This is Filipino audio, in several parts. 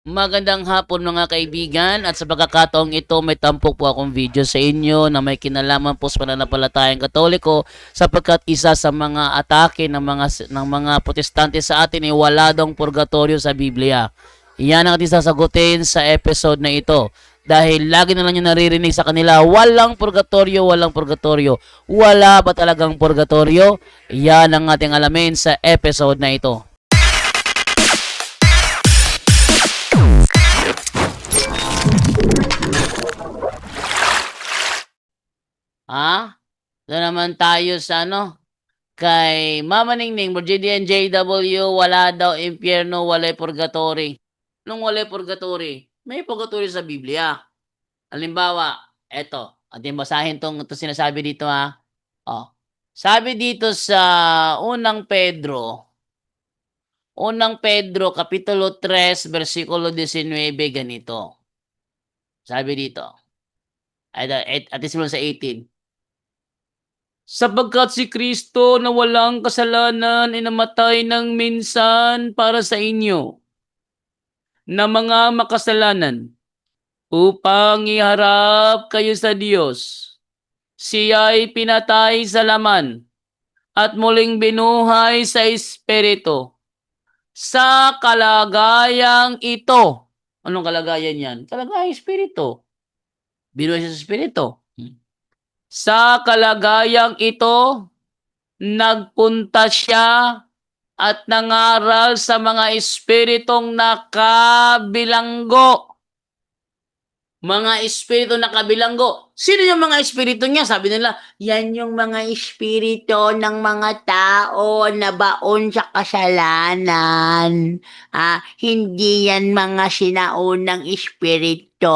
Magandang hapon mga kaibigan at sa pagkakataong ito may tampok po akong video sa inyo na may kinalaman po sa pananampalatayang Katoliko sapagkat isa sa mga atake ng mga protestante sa atin ay wala daw purgatorio sa Biblia. Iyan ang ating sasagutin sa episode na ito. Dahil lagi na lang yung naririnig sa kanila, walang purgatorio, walang purgatorio. Wala ba talagang purgatorio? Iyan ang ating alamin sa episode na ito. Doon naman tayo sa kay Mama Ningning, Virginian JW, wala daw impyerno, walay purgatory. Nung walay purgatory, may purgatory sa Biblia. Halimbawa, eto, ating basahin tong sinasabi dito ha. Oh. Sabi dito sa unang Pedro kapitulo 3 bersikulo 19 ganito. Sabi dito. At sa 18. Sapagkat si Kristo na walang kasalanan ay namatay ng minsan para sa inyo na mga makasalanan upang iharap kayo sa Diyos. Siya ay pinatay sa laman at muling binuhay sa Espiritu. Sa kalagayang ito. Anong kalagayan yan? Kalagayang Espiritu. Binuhay sa Espiritu. Sa kalagayang ito, nagpunta siya at nangaral sa mga espiritong nakabilanggo. Mga espiritu nakabilanggo. Sino yung mga espiritu niya? Sabi nila, yan yung mga espiritu ng mga tao na baon sa kasalanan. Hindi yan mga sinaunang espiritu.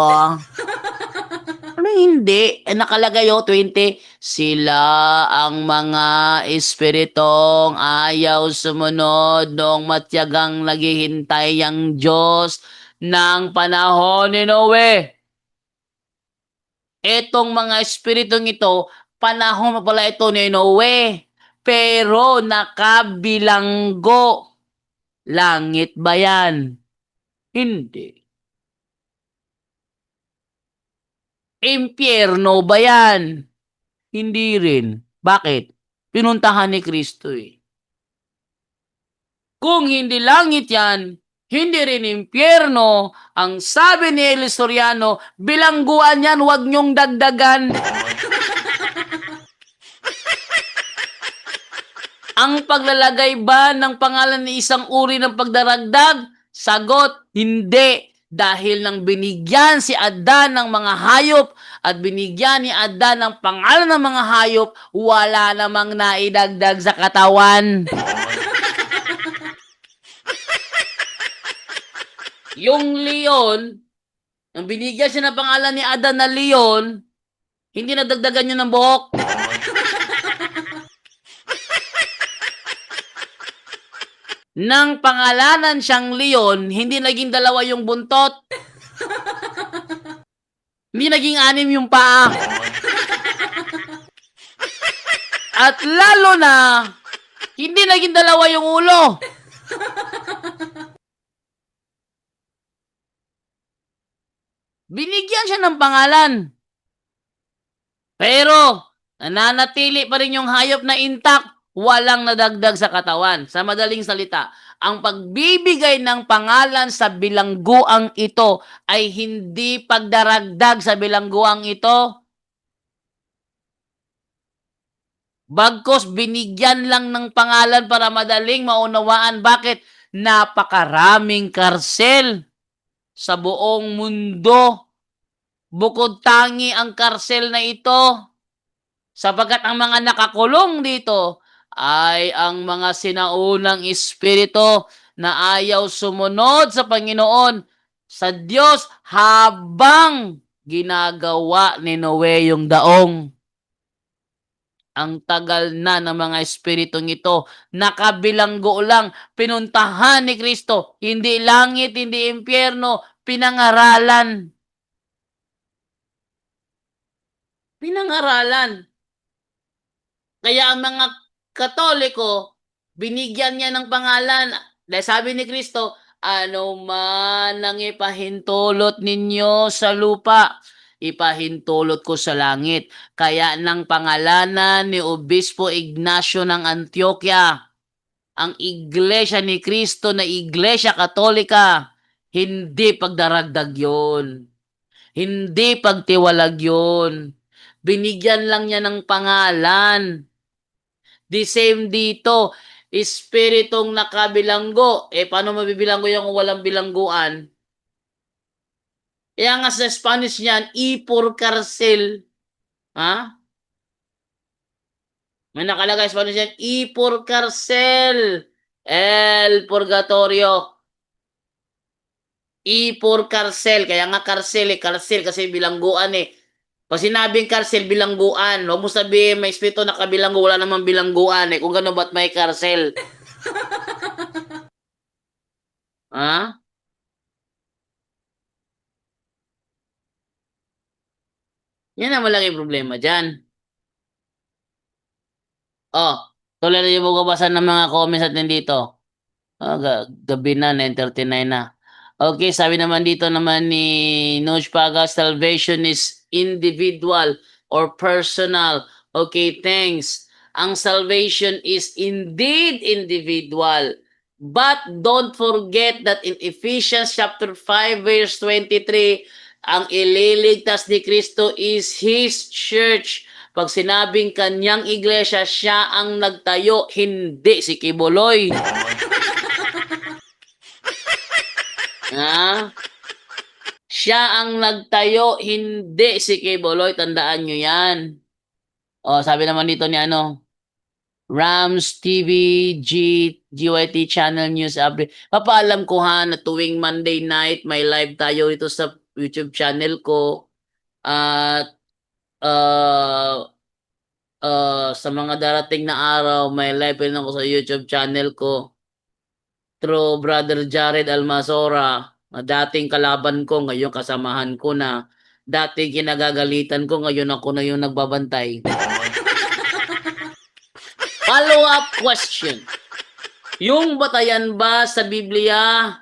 Ano hindi? Nakalagay 20, sila ang mga espiritong ayaw sumunod noong matyagang naghihintay ang Diyos ng panahon ni Noe. Etong mga espiritong ito, panahon pa pala ito ni Noe. Pero nakabilanggo. Langit ba yan? Hindi. Impyerno ba yan? Hindi rin. Bakit? Pinuntahan ni Kristo eh. Kung hindi langit yan, hindi rin impyerno, ang sabi ni El Soriano, bilangguan yan, huwag niyong dagdagan. Ang paglalagay ba ng pangalan ni isang uri ng pagdaragdag? Sagot, hindi. Dahil nang binigyan si Adan ng mga hayop at binigyan ni Adan ng pangalan ng mga hayop, wala namang naidagdag sa katawan. Yung leon, nang binigyan siya ng pangalan ni Adan na leon, hindi nadagdagan niya ng buhok. Nang pangalanan siyang leon, hindi naging dalawa yung buntot. Hindi naging 6 yung paa. At lalo na, hindi naging dalawa yung ulo. Binigyan siya ng pangalan. Pero, nananatili pa rin yung hayop na intact, walang nadagdag sa katawan. Sa madaling salita, ang pagbibigay ng pangalan sa bilangguang ito ay hindi pagdaragdag sa bilangguang ito. Bagkus binigyan lang ng pangalan para madaling maunawaan. Bakit? Napakaraming karsel sa buong mundo. Bukod tangi ang karsel na ito. Sapagkat ang mga nakakulong dito ay ang mga sinaunang espiritu na ayaw sumunod sa Panginoon, sa Diyos, habang ginagawa ni Noe yung daong. Ang tagal na ng mga espiritong ito, nakabilanggo lang, pinuntahan ni Kristo, hindi langit, hindi impyerno, pinangaralan. Pinangaralan. Kaya ang mga Katoliko, binigyan niya ng pangalan, dahil sabi ni Kristo, Ano man ang ipahintulot ninyo sa lupa, ipahintulot ko sa langit. Kaya ng pangalanan ni Obispo Ignacio ng Antioquia, ang Iglesia ni Cristo na Iglesia Katolika, hindi pagdaragdag yun. Hindi pagtiwalag yun. Binigyan lang niya ng pangalan. The same dito, espiritong nakabilanggo. Paano mabibilanggo yung walang bilangguan? Kaya nga sa Spanish niyan, E por cárcel. Ha? May nakalagay sa Spanish niyan, E por cárcel. El purgatorio. E por cárcel. Kaya nga cárcel kasi bilangguan eh. Pag sinabing cárcel, bilangguan. Huwag mo sabihin may espiritu na kabilanggo, wala namang bilangguan eh. Kung gano'n ba't may cárcel? Ha? Yan ang malaking problema dyan. Oh, tulad na yung magbabasa ng mga comments natin dito. Gabi na, 9:39 na. Okay, sabi naman dito naman ni Noj Paga, salvation is individual or personal. Okay, thanks. Ang salvation is indeed individual. But don't forget that in Ephesians chapter 5 verse 23, ang ililigtas ni Kristo is His church. Pag sinabing kanyang iglesia, siya ang nagtayo, hindi si Kibuloy. Ha? Siya ang nagtayo, hindi si Kibuloy. Tandaan nyo yan. O, sabi naman dito ni Rams TV, GYT Channel News Update. Papaalam ko ha na tuwing Monday night may live tayo ito sa YouTube channel ko. At sa mga darating na araw, may live rin ako sa YouTube channel ko. Through Brother Jared Almasora, na dating kalaban ko, ngayon kasamahan ko na. Dating kinagagalitan ko, ngayon ako na yung nagbabantay. Follow-up question. Yung batayan ba sa Biblia,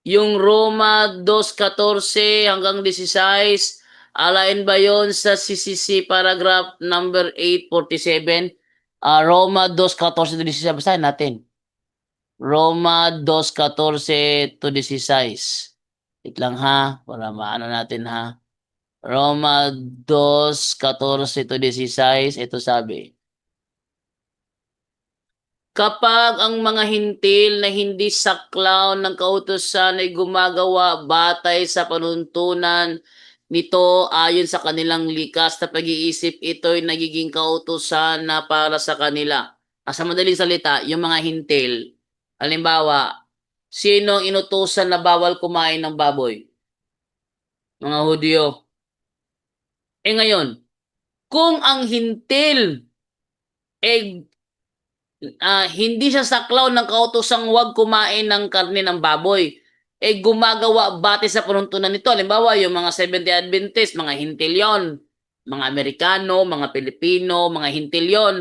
yung Roma 2:14 hanggang 16, alain ba yon sa CCC paragraph number 847? Roma 2:14 to 16, basahin natin. Roma 2:14 to 16. Wait lang ha, para maano natin ha. Roma 2:14 to 16, ito sabi. Kapag ang mga hintil na hindi saklaw ng kautusan ay gumagawa batay sa panuntunan nito ayon sa kanilang likas na pag-iisip, ito'y nagiging kautusan na para sa kanila. Sa madaling salita, yung mga hintil, halimbawa, sino ang inutusan na bawal kumain ng baboy? Mga Hudyo. Ngayon, kung ang hintil eh hindi siya saklaw ng kautosang huwag kumain ng karne ng baboy, gumagawa batay sa panuntunan nito. Halimbawa, yung mga Seventh-day Adventist, mga hintil yon. Mga Amerikano, mga Pilipino, mga hintil yon,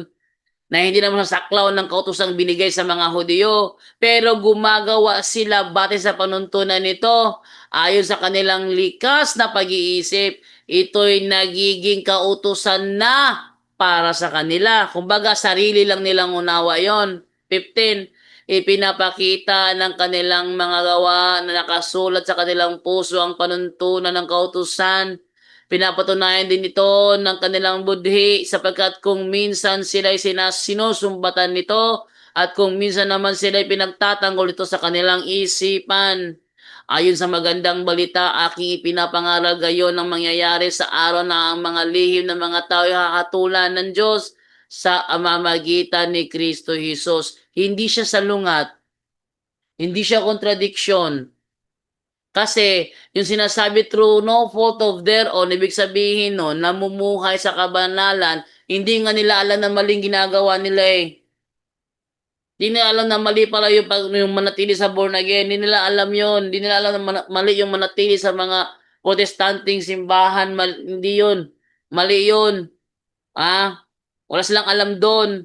na hindi naman saklaw ng kautosang binigay sa mga Hudyo, pero gumagawa sila batay sa panuntunan nito ayon sa kanilang likas na pag-iisip. Ito'y nagiging kautusan na para sa kanila. Kumbaga, sarili lang nilang unawa yon. 15, ipinapakita ng kanilang mga gawa na nakasulat sa kanilang puso ang panuntunan ng kautusan. Pinapatunayan din ito ng kanilang budhi sapagkat kung minsan sila'y sinusumbatan nito at kung minsan naman sila'y pinagtatanggol ito sa kanilang isipan. Ayon sa magandang balita, aking ipinapangaral gayon ng mangyayari sa araw na ang mga lihim ng mga tao ay hakatulan ng Diyos sa amamagitan ni Kristo Jesus. Hindi siya salungat, hindi siya kontradiksyon. Kasi yung sinasabi through no fault of their own, ibig sabihin no, namumuhay sa kabanalan, hindi nga nila alam na maling ginagawa nila eh. Hindi nila alam na mali pala yung manatili sa born again. Hindi nila alam yon. Hindi nila alam na mali yung manatili sa mga protestanting simbahan. Hindi yun. Mali yun. Wala silang alam doon.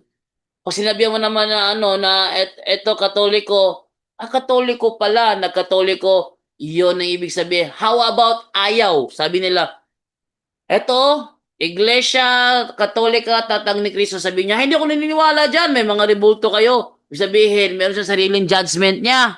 Kung sinabi mo naman na eto katoliko, Katoliko pala, nagkatoliko, yun ang ibig sabihin. How about ayaw? Sabi nila, eto, Iglesia Katolika, tatang ni Kristo. Sabi niya, hindi ako naniniwala dyan. May mga rebulto kayo. Ibig sabihin, meron siyang sariling judgment niya.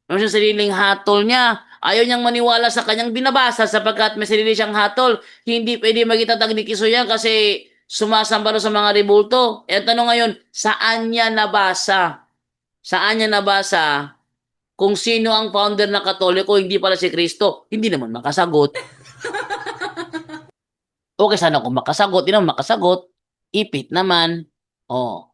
Meron siyang sariling hatol niya. Ayaw niyang maniwala sa kanyang binabasa sapagkat may sarili siyang hatol. Hindi pwede magitatag ni Kristo yan kasi sumasamba sa mga rebulto. E tanong ngayon, saan niya nabasa? Saan niya nabasa kung sino ang founder ng Katoliko, hindi pala si Kristo? Hindi naman makasagot. Okay sana kung makasagot, di naman makasagot. Ipit naman. Oh.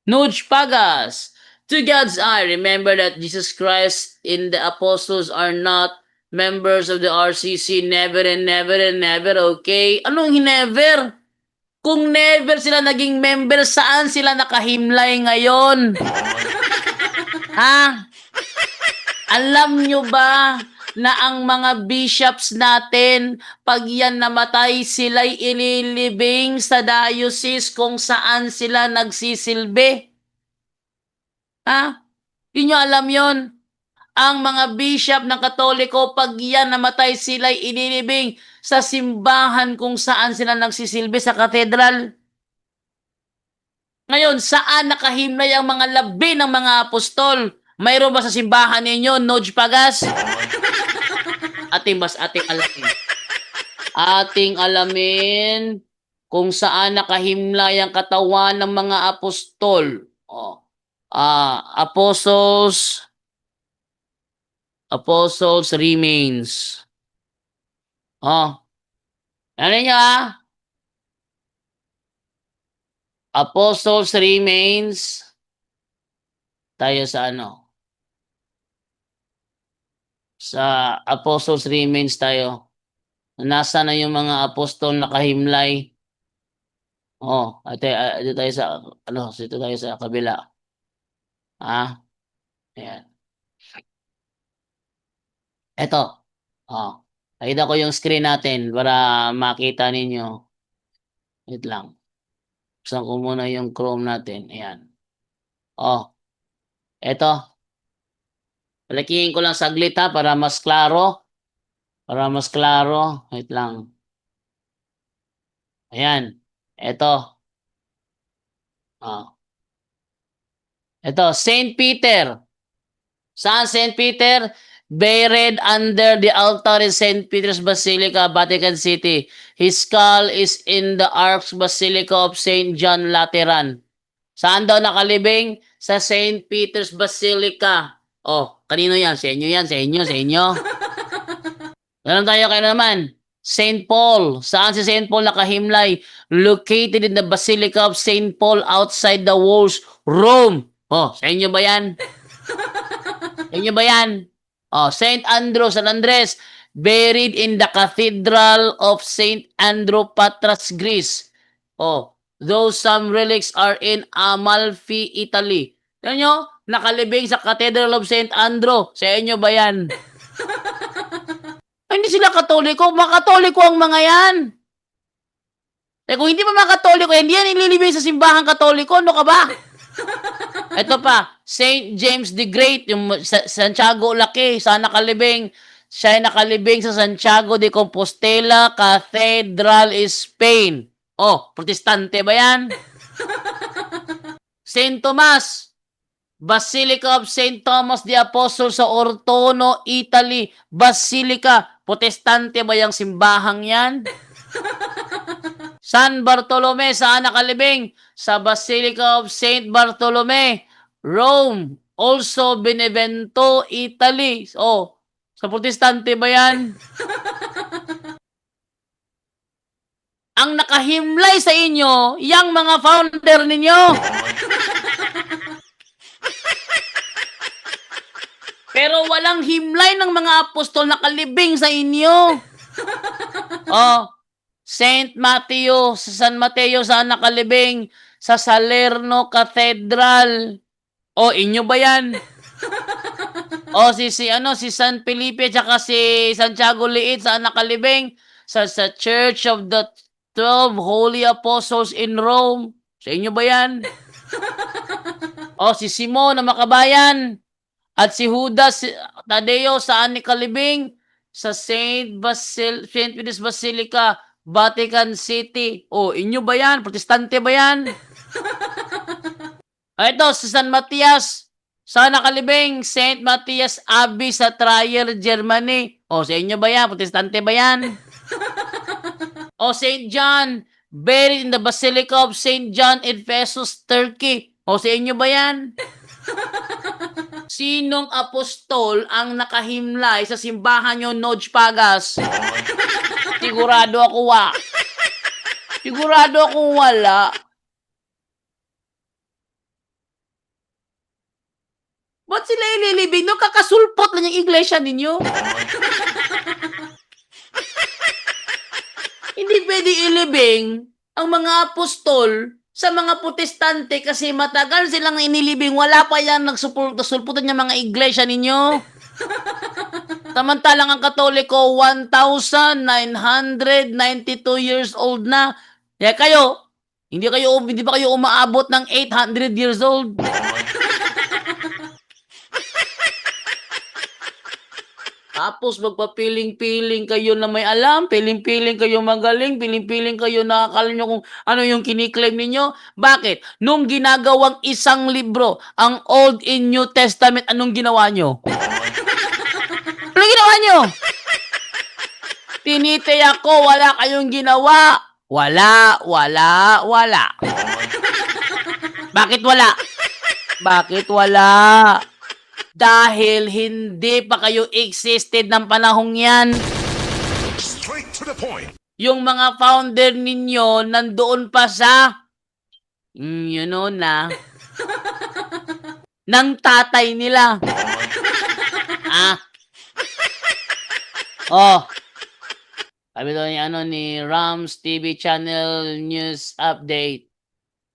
Nuge Pagas. To God's eye, remember that Jesus Christ and the apostles are not members of the RCC. Never and never and never, okay? Anong never? Kung never sila naging member, saan sila nakahimlay ngayon? Ha? Alam nyo ba na ang mga bishops natin, pag yan namatay, sila'y ililibing sa diocese kung saan sila nagsisilbi? Ha? Hindi nyo alam yon. Ang mga bishop ng Katoliko, pag yan namatay, sila'y ililibing sa simbahan kung saan sila nagsisilbi sa katedral. Ngayon, saan nakahimlay ang mga labi ng mga apostol? Mayroon ba sa simbahan ninyo, Noj Pagas? Ating alamin. Ating alamin kung saan nakahimlay ang katawan ng mga apostol. Oh. Apostles remains. Oh. Ano niya? Apostles remains. Tayo sa ano? Sa Apostles remains tayo. Nasa na yung mga apostol nakahimlay? Oh, dito tayo sa dito tayo sa kabila. Ayan. Eto. Oh. Nakita ko yung screen natin para makita ninyo. Wait lang. Buksan ko muna yung Chrome natin. Ayan. Oh. Eto. Palakihin ko lang saglit ha para mas klaro. Para mas klaro. Wait lang. Ayan. Eto. Oh. Eto. Saint Peter. Saan Saint Peter? Buried under the altar in St. Peter's Basilica, Vatican City. His skull is in the Archbasilica of St. John Lateran. Saan daw nakalibing? Sa St. Peter's Basilica. Oh, kanino yan? Sa inyo yan? Sa inyo? Sa inyo? Ganun tayo kayo naman. St. Paul. Saan si St. Paul nakahimlay? Located in the Basilica of St. Paul outside the walls, Rome. Oh, sa inyo ba yan? Sa inyo ba yan? Oh, St. Andrew, San Andres, buried in the Cathedral of St. Andrew, Patras, Greece. Oh, though some relics are in Amalfi, Italy. Yan nyo, nakalibing sa Cathedral of St. Andrew. Sa inyo ba yan? Ay, hindi sila Katoliko. Mga Katoliko ang mga yan. Eh, kung hindi pa mga Katoliko, hindi yan ililibing sa simbahan Katoliko. Ano ka ba? Ito pa, St. James the Great, yung Santiago Laki, saan nakalibing? Siya ay nakalibing sa Santiago de Compostela Cathedral, Spain. Oh, protestante ba yan? St. Thomas, Basilica of St. Thomas the Apostle sa Ortono, Italy. Basilica, protestante ba yung simbahang yan? San Bartolome, saan nakalibing? Sa Basilica of St. Bartolome, Rome. Also, Benevento, Italy. Oh, sa protestante ba yan? Ang nakahimlay sa inyo, yang mga founder ninyo. Pero walang himlay ng mga apostol nakalibing sa inyo. Oh, Saint Mateo, sa San Mateo, saan nakalibing? Sa Salerno Cathedral. O, inyo ba yan? O, si San Felipe, tsaka si Santiago Liit, saan nakalibing? Sa Church of the 12 Holy Apostles in Rome. Sa inyo ba yan? O, si Simon na Makabayan. At si Judas Tadeo saan nikalibing? Sa St. Peter's Basilica, Vatican City. O, inyo ba yan? Protestante ba yan? Ito, si San Matias. Saan nakalibing? St. Matthias Abbey sa Trier, Germany. O, sa inyo ba yan? Protestante ba yan? O, St. John, buried in the Basilica of St. John in Ephesus, Turkey. O, sa inyo ba yan? Sinong apostol ang nakahimlay sa simbahan nyo, Noj Pagas? Sigurado ako Sigurado ako wala. Ba't sila ililibing? No, kakasulpot lang yung iglesia ninyo. Hindi pwede ilibing ang mga apostol sa mga protestante kasi matagal silang inilibing. Wala pa yan nagsulputan yung mga iglesia ninyo. Samantalang ang Katoliko, 1,992 years old na. Kaya kayo, hindi ba kayo umaabot ng 800 years old? Tapos magpapiling-piling kayo na may alam, piling-piling kayo magaling, piling-piling kayo nakakala nyo kung ano yung kiniklaim ninyo. Bakit? Nung ginagawang isang libro, ang Old and New Testament, anong ginawa nyo? Anong ginawa nyo? Tinitiyak ko, wala kayong ginawa. Wala. Bakit wala? Bakit wala? Dahil hindi pa kayo existed ng panahong yan. Straight to the point. Yung mga founder ninyo nandoon pa sa ng tatay nila. Sabi doon ni Rams TV Channel News Update.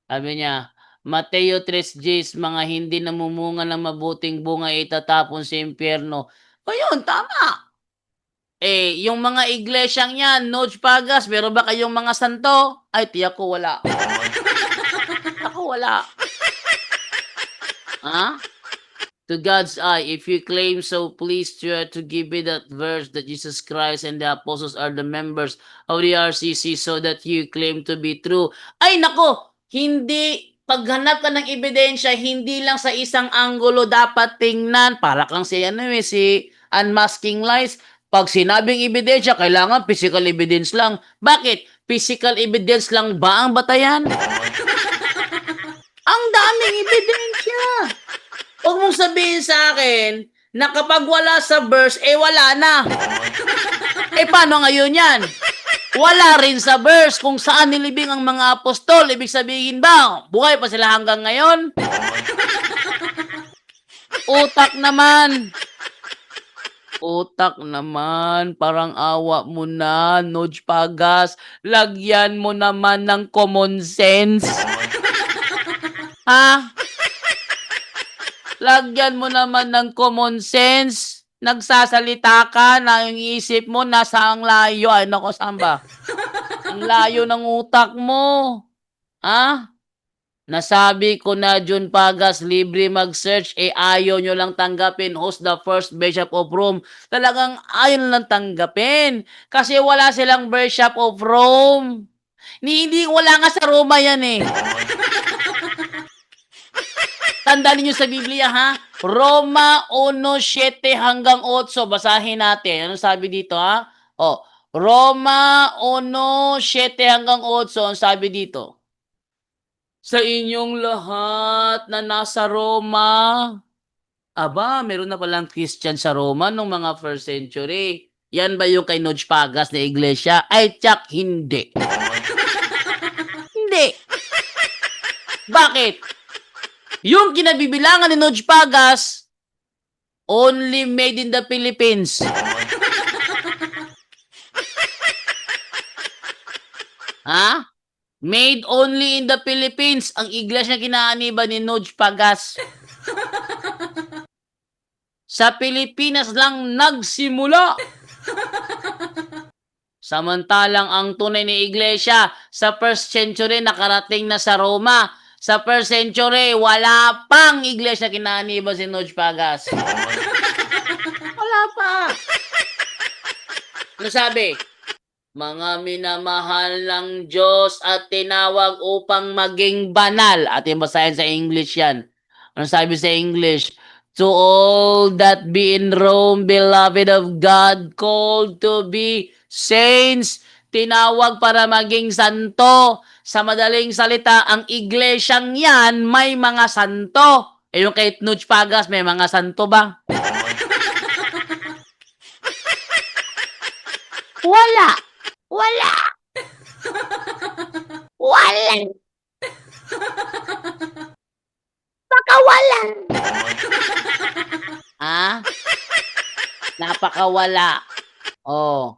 Sabi niya, Mateo 3:10, mga hindi namumunga ng mabuting bunga itatapon sa impyerno. Ayun, tama. Yung mga iglesyang yan, Noj Pagas, meron ba kayong mga santo? Ay, tiyak ko wala. Ako wala. To God's eye, if you claim so, please try to give me that verse that Jesus Christ and the apostles are the members of the RCC so that you claim to be true. Ay, nako! Hindi, paghanap ka ng ebidensya, hindi lang sa isang anggulo dapat tingnan. Para kang si Unmasking Lies. Pag sinabing ebidensya, kailangan physical evidence lang. Bakit? Physical evidence lang ba ang batayan? Ang daming ebidensya. Huwag mong sabihin sa akin na kapag wala sa verse, wala na. Paano ngayon yan? Wala rin sa verse kung saan nilibing ang mga apostol. Ibig sabihin ba, buhay pa sila hanggang ngayon? Utak naman. Parang awa mo na, Noj Pagas. Lagyan mo naman ng common sense. Lagyan mo naman ng common sense. Nagsasalita ka na yung isip mo nasa ang layo. Ay, nako, saan ba? Ang layo ng utak mo. Nasabi ko na, Jun Pagas, libre mag-search. Ayaw nyo lang tanggapin. Who's the first Bishop of Rome? Talagang ayaw lang tanggapin. Kasi wala silang Bishop of Rome. Hindi, wala nga sa Roma yan Tandaan niyo sa Biblia, Roma 1:7 hanggang 8. Basahin natin. Ano sabi dito, Roma 1:7 hanggang 8. Ang sabi dito. Sa inyong lahat na nasa Roma. Aba, meron na palang Christian sa Roma nung mga 1st century. Yan ba yung kay Noj Pagas na iglesia? Ay, tsak, hindi. Hindi. Bakit? Yung kinabibilangan ni Noj Pagas, only made in the Philippines. Made only in the Philippines. Ang iglesia na kinaaniba ni Noj Pagas. Sa Pilipinas lang nagsimula. Samantalang ang tunay na iglesia sa 1st century nakarating na sa Roma. Sa first century, wala pang iglesia kinaniba si Noj Pagas. Wala pa. Ano sabi? Mga minamahal ng Diyos at tinawag upang maging banal. Ating basahin sa English yan. Ano sabi sa English? To all that be in Rome, beloved of God, called to be saints, tinawag para maging santo. Sa madaling salita, ang iglesyang yan may mga santo. Eh yung kay Nuj Pagas, may mga santo ba? Wala. Wala. Wala. Pakawalan. Ah? Napakawala. Oh.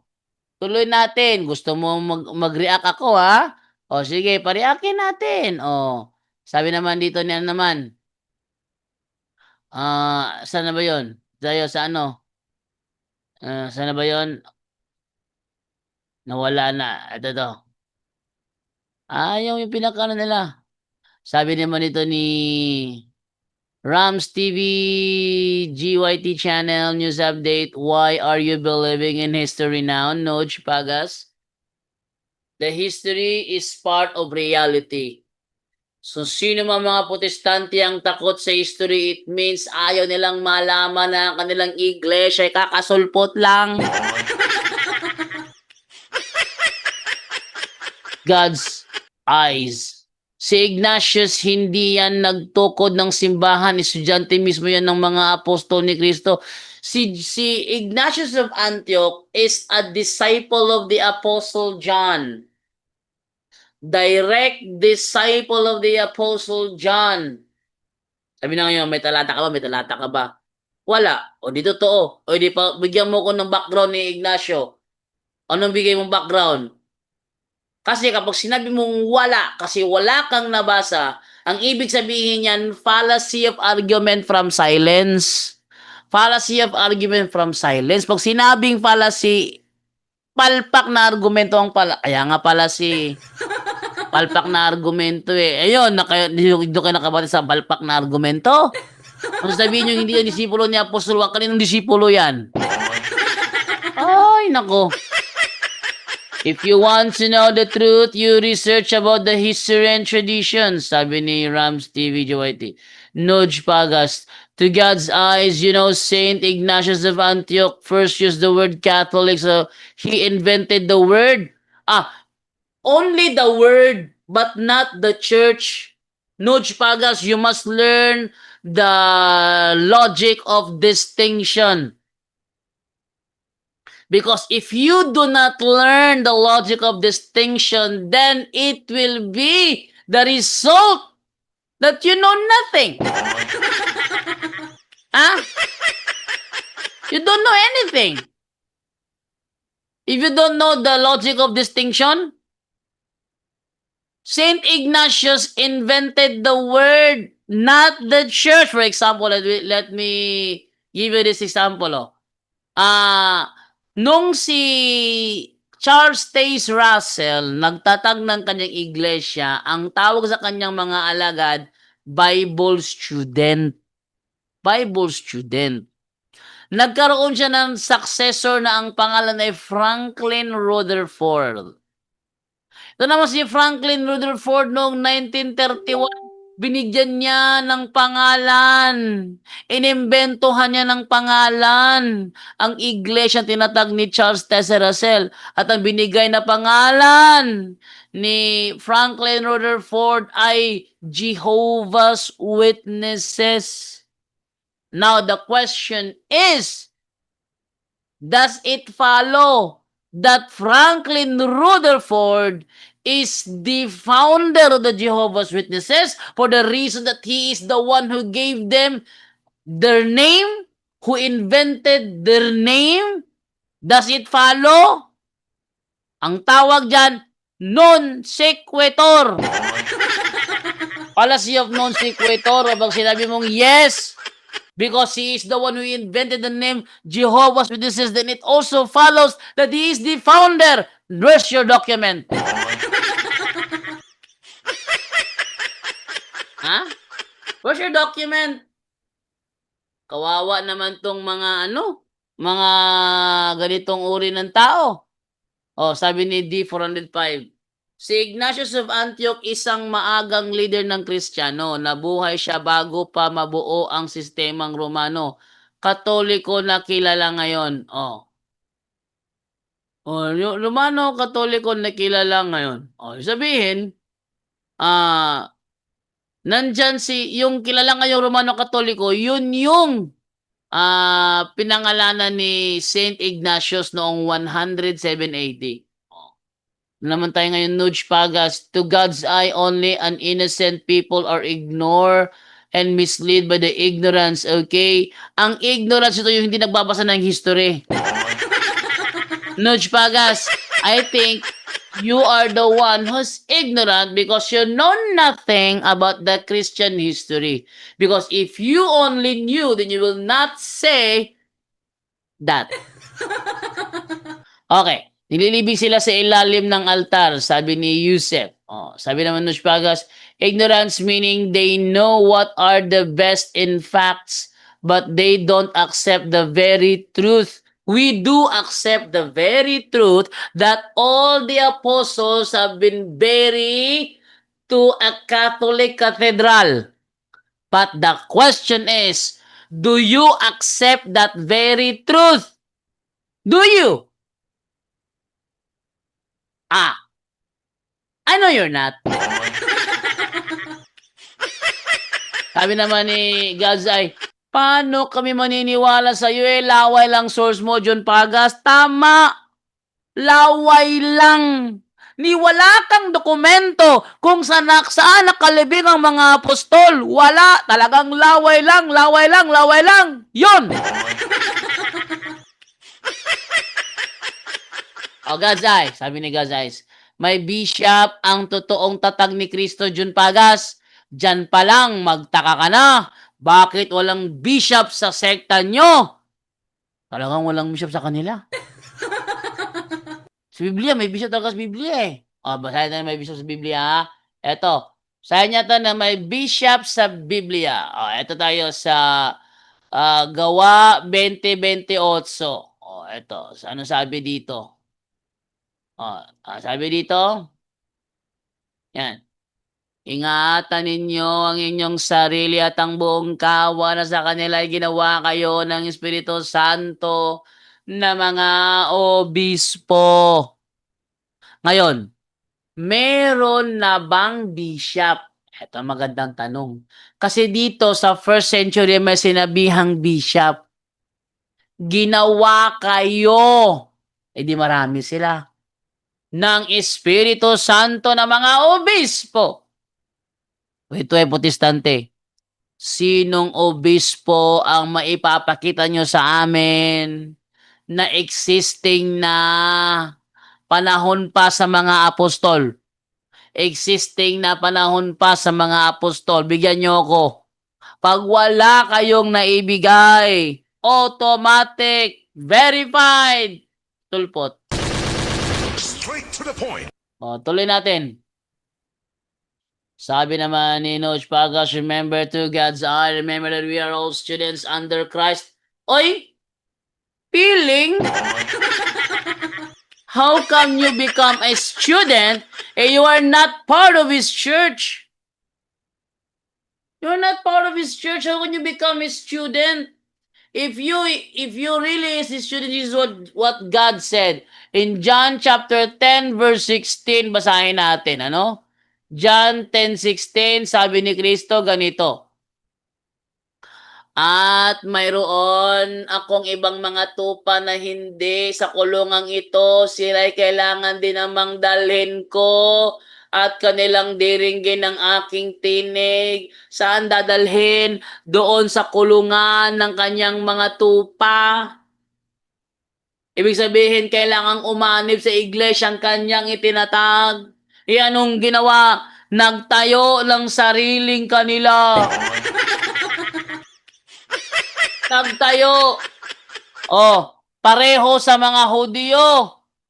Tuloy natin. Gusto mo mag-react ako, ha? O, sige, pareakin natin. O. Sabi naman dito niya naman. Saan na ba yun? Tayo sa ano? Saan na ba yun? Nawala na. Ito to. Yung pinakano nila. Sabi naman ito ni Rams TV GYT channel news update. Why are you believing in history now, Noj Pagas? The history is part of reality. So, sino mga protestante ang takot sa history? It means ayaw nilang malaman na ang kanilang iglesia ay kakasulpot lang. God's eyes. Si Ignatius, hindi yan nagtukod ng simbahan. Estudyante mismo yan ng mga apostol ni Kristo. Si Ignatius of Antioch is a disciple of the Apostle John. Direct disciple of the Apostle John. Sabi na ngayon, may talata ka ba? May talata ka ba? Wala. O di totoo. O di pa, bigyan mo ko ng background ni Ignacio. Anong bigay mong background? Kasi kapag sinabi mong wala, kasi wala kang nabasa, ang ibig sabihin yan, fallacy of argument from silence. Fallacy of argument from silence. Pag sinabing fallacy, palpak na argumento ang pala. Kaya nga pala si palpak na argumento eh. Ayun, dito kayo nakabati sa palpak na argumento. Kung sabihin nyo, hindi yan disipulo ni Apostol Juan, kaninong disipulo yan? Ay, nako. If you want to know the truth, you research about the history and traditions, sabi ni Rams TV JYT. Noj Pagas, to God's eyes, Saint Ignatius of Antioch first used the word Catholic, so he invented the word. Only the word, but not the church. Noj Pagas, you must learn the logic of distinction. Because if you do not learn the logic of distinction, then it will be the result that you know nothing. You don't know anything. If you don't know the logic of distinction, Saint Ignatius invented the word, not the church. For example, let me give you this example. Nung si Charles Taze Russell nagtatag ng kanyang iglesia, ang tawag sa kanyang mga alagad, Bible student. Bible student. Nagkaroon siya ng successor na ang pangalan ay Franklin Rutherford. Ito naman si Franklin Rutherford noong 1931. Binigyan niya ng pangalan. Inimbentohan niya ng pangalan. Ang iglesia tinatag ni Charles Taze Russell. At ang binigay na pangalan ni Franklin Rutherford ay Jehovah's Witnesses. Now the question is, does it follow that Franklin Rutherford is the founder of the Jehovah's Witnesses for the reason that he is the one who gave them their name, who invented their name? Does it follow? Ang tawag dyan, non sequitur. Fallacy of non sequitur. Pag sinabi mong yes, because he is the one who invented the name Jehovah's Witnesses, then it also follows that he is the founder. Where's your document? Where's your document? Kawawa naman tong mga ganitong uri ng tao. Oh, sabi ni D405, si Ignatius of Antioch isang maagang leader ng Kristiyano. Nabuhay siya bago pa mabuo ang sistemang Romano. Katoliko na kilala ngayon. Oh. Oh, Romano Katoliko na kilala ngayon. Oh, sabihin, nandyan yung kilala ngayong Romano Katoliko, yun yung pinangalanan ni Saint Ignatius noong 107 AD. Oh. Naman tayo ngayon, Nuj Pagas, to God's eye, only an innocent people are ignored and misled by the ignorance, okay? Ang ignorance ito yung hindi nagbabasa ng history. Nuj Pagas, I think you are the one who's ignorant because you know nothing about the Christian history. Because if you only knew, then you will not say that. Okay. Nililibing sila sa ilalim ng altar, sabi ni Yusef. Oh, sabi naman ng Spagas, ignorance meaning they know what are the best in facts, but they don't accept the very truth. We do accept the very truth that all the apostles have been buried to a Catholic cathedral. But the question is, do you accept that very truth? Do you? I know you're not. Sabi naman ni Gazay, paano kami maniniwala sa iyo laway lang source mo, John Pagas? Tama! Laway lang! Ni wala kang dokumento kung saan nakalibing ang mga apostol. Wala! Talagang laway lang, laway lang, laway lang! Yun! O Gazay, sabi ni Gazay, may bishop ang totoong tatag ni Kristo, Jun Pagas. Diyan pa lang, magtaka ka na. Bakit walang bishop sa sekta nyo? Talagang walang bishop sa kanila. Sa Biblia, may bishop talaga sa Biblia eh. O, basahin natin may bishop sa Biblia ha. Eto, sabi niya to na may bishop sa Biblia. O, eto tayo sa Gawa 20:28. O, eto, ano sabi dito? O, sabi dito, yan. Ingatan ninyo ang inyong sarili at ang buong kawa na sa kanila ay ginawa kayo ng Espiritu Santo na mga obispo. Ngayon, meron na bang bishop? Ito ang magandang tanong. Kasi dito sa first century may sinabihang bishop. Ginawa kayo. Eh di marami sila. Ng Espiritu Santo na mga obispo. Ito ay protestante. Sinong obispo ang maipapakita nyo sa amin na existing na panahon pa sa mga apostol? Existing na panahon pa sa mga apostol. Bigyan nyo ako. Pag wala kayong naibigay, automatic, verified, tulpot. Straight to the point. O, tuloy natin. Sabi naman ni Noj Pagas, remember to God's eye, remember that we are all students under Christ. Oy! Feeling? How come you become a student and you are not part of His church? You're not part of His church. How can you become a student? If you really is a student, this is what God said. In John chapter 10 verse 16, basahin natin, ano? John 10:16, sabi ni Kristo ganito. At mayroon akong ibang mga tupa na hindi sa kulungang ito, sila'y kailangan din namang dalhin ko at kanilang diringgin ng aking tinig. Saan dadalhin? Doon sa kulungan ng kanyang mga tupa. Ibig sabihin, kailangang umanib sa iglesia ang kanyang itinatag. Anong ginawa? Nagtayo ng sariling kanila. Nagtayo. Pareho sa mga Hudyo.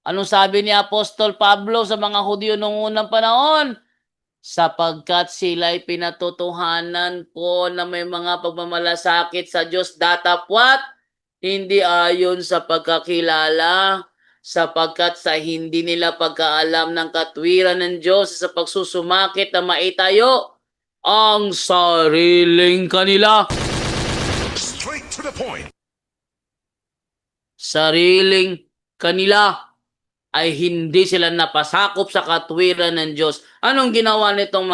Anong sabi ni Apostol Pablo sa mga Hudyo noong unang panahon? sapagkat sila'y pinatotohanan ko na may mga pagmamalasakit sa Diyos datapwat, hindi ayon sa pagkakilala, sapagkat sa hindi nila pagkaalam ng katwiran ng Diyos sa pagsusumakit na maitayo ang sariling kanila. Straight to the point. Sariling kanila ay hindi sila napasakop sa katwiran ng Diyos. Anong ginawa nitong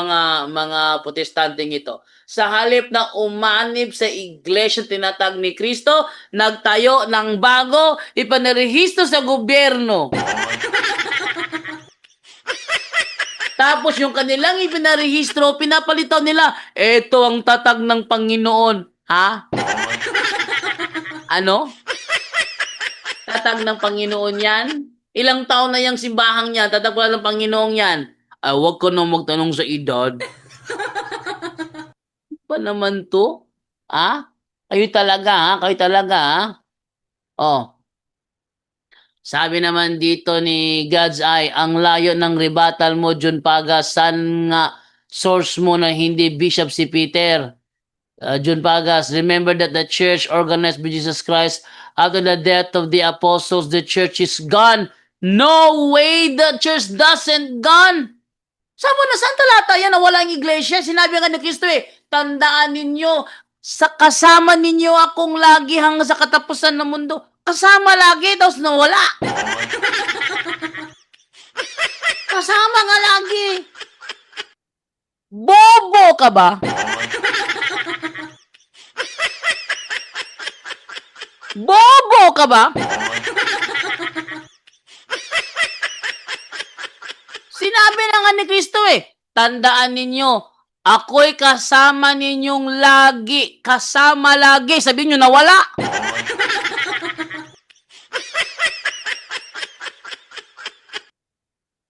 mga protestanteng ito? Sa halip na umanib sa iglesia tinatag ni Kristo, nagtayo ng bago, ipanirehistro sa gobyerno. Tapos yung kanilang ipinarehistro, pinapalitan nila, ito ang tatag ng Panginoon. Ha? Ano? Tatag ng Panginoon yan? Ilang taon na yung simbahang yan, tatag pala ng Panginoon yan. Ay, huwag ko nang magtanong sa edad. Ba naman to? Ha? Kayo talaga, ha? Kayo talaga, ha? Oh. Sabi naman dito ni God's Eye, ang layo ng rebuttal mo, Jun Paga, san nga source mo na hindi Bishop si Peter? Jun Pagas, remember that the church organized by Jesus Christ after the death of the apostles, the church is gone. No way the church doesn't gone. Saan talata yan na walang iglesia? Sinabi nga ni Kristo tandaan ninyo, sa kasama ninyo akong lagi hanggang sa katapusan ng mundo. Kasama lagi, tapos nawala. Kasama nga lagi. Bobo ka ba? Bobo ka ba? Sinabi na nga ni Kristo tandaan ninyo, ako'y kasama ninyong lagi, kasama lagi. Sabihin nyo nawala.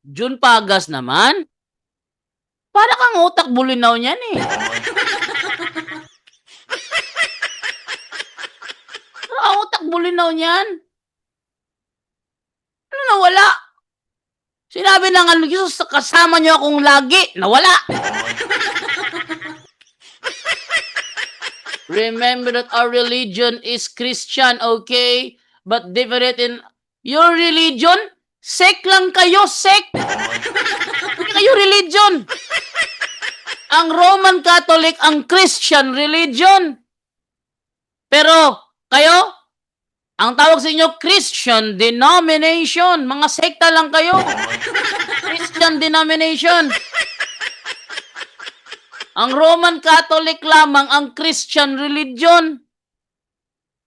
Jun Pagas naman, para kang utak bulinaw niyan Ang utak bulinaw niyan. Ano nawala? Sinabi na nga ni Jesus, kasama niyo akong lagi. Nawala. Remember that our religion is Christian, okay? But different in your religion? Sect lang kayo, sect. Hindi kayo religion. Ang Roman Catholic, ang Christian religion. Pero, kayo, ang tawag sa inyo, Christian denomination. Mga sekta lang kayo. Christian denomination. Ang Roman Catholic lamang ang Christian religion.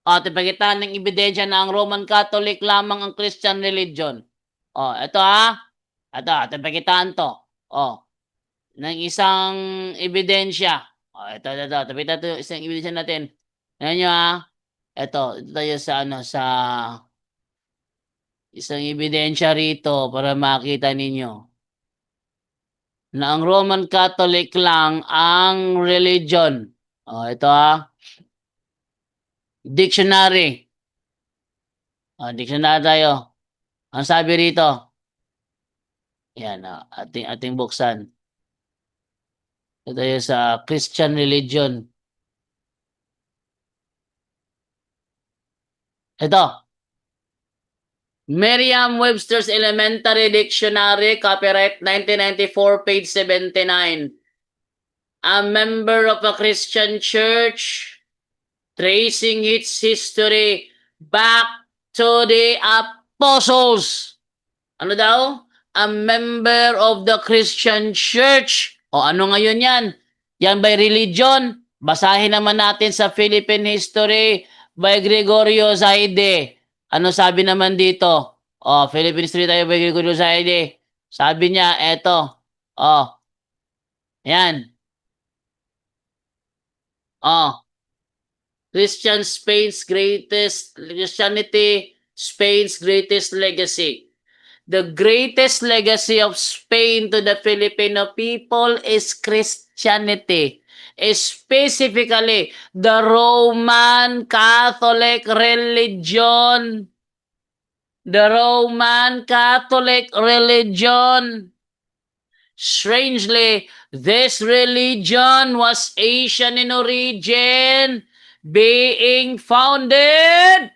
Tipagitan ng ebidensya na ang Roman Catholic lamang ang Christian religion. Ito Ito, tipagitan to. Ng isang ebidensya. Ito. Tapitan ito, isang ebidensya natin. Ayan nyo Ito tayo sa sa isang ebidensya rito para makita ninyo na ang Roman Catholic lang ang religion. Ito Dictionary. Dictionary tayo. Ang sabi rito. Yan, ating buksan. Ito tayo sa Christian religion. Ito. Merriam-Webster's Elementary Dictionary, copyright 1994, page 79. A member of a Christian church, tracing its history back to the apostles. Ano daw? A member of the Christian church. Ano ngayon yan? Yan by religion. Basahin naman natin sa Philippine history by Gregorio Zaide. Ano sabi naman dito? Philippine history tayo by Gregorio Zaide. Sabi niya, eto. Yan. Christianity, Spain's greatest legacy. The greatest legacy of Spain to the Filipino people is Christianity. Specifically, the Roman Catholic religion. The Roman Catholic religion. Strangely, this religion was Asian in origin, being founded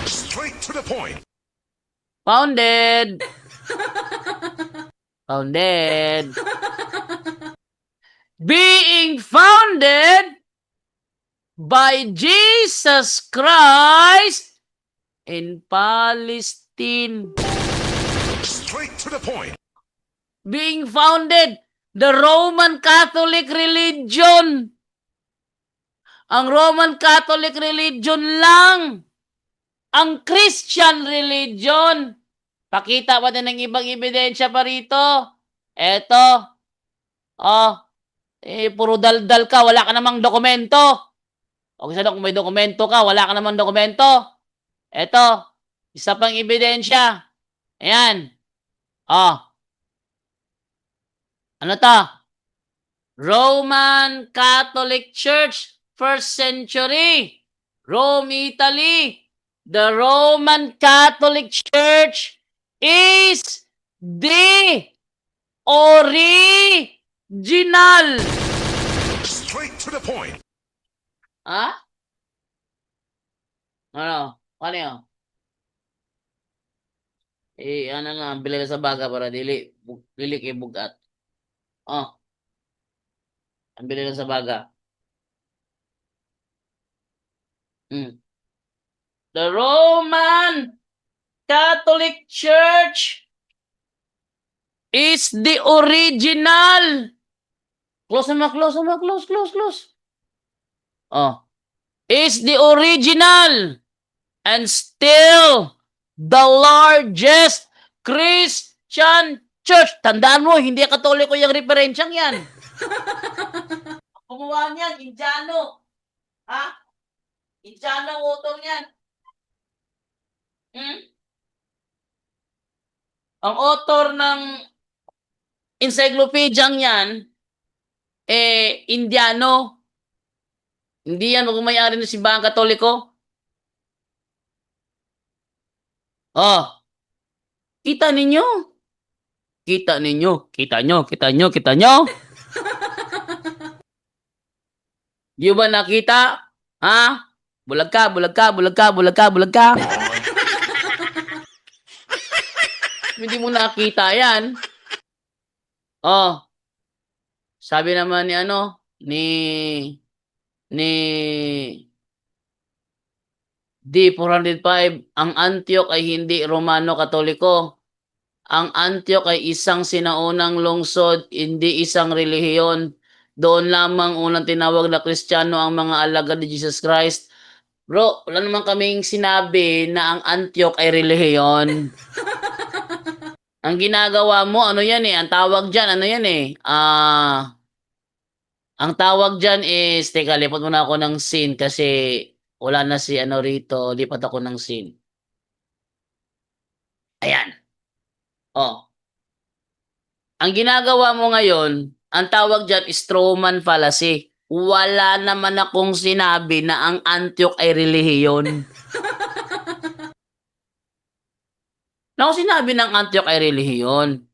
Straight to the point. founded being founded by Jesus Christ in Palestine. Straight to the point. Being founded, the Roman Catholic religion. Ang Roman Catholic religion lang. Ang Christian religion. Pakita pa din ng ibang ebidensya pa rito. Eto. Puro daldal ka, wala ka namang dokumento. O kasi kung may dokumento ka, wala ka namang dokumento. Eto, isa pang ebidensya. Ayan. Ano to? Roman Catholic Church, 1st century. Rome, Italy. The Roman Catholic Church is the original. Straight to the point. Ha? Ano? Ano yun? Ano nga, bili ka sa baga para dili kay bugat. Ang bili ka sa baga. The Roman Catholic Church is the original. Close. Is the original and still the largest Christian church. Tandaan mo, hindi Katoliko yung referensyang yan. Kumuha niyan, Indiano. Ha? Indiano ang author niyan. Ang author ng encyclopedia yan, Indiano. Hindi yan magmamayari ng simbahang Katoliko. Kita ninyo? Kita nyo? Di ba nakita? Ha? Bulag ka. Hindi mo nakita yan. Sabi naman ni D405, ang Antioch ay hindi Romano Katoliko. Ang Antioch ay isang sinaunang lungsod, hindi isang relihiyon. Doon lamang unang tinawag na Kristiyano ang mga alagad ni Jesus Christ. Bro, wala naman kaming sinabi na ang Antioch ay relihiyon. Ang ginagawa mo, ano yan ang tawag dyan, ang tawag dyan is, teka, lipat muna ako ng scene kasi wala na si rito, lipat ako ng scene. Ayan. Ang ginagawa mo ngayon, ang tawag dyan is Stroman fallacy. Wala naman akong sinabi na ang Antioch ay relihiyon. Na ako sinabi ng Antioch ay relihiyon.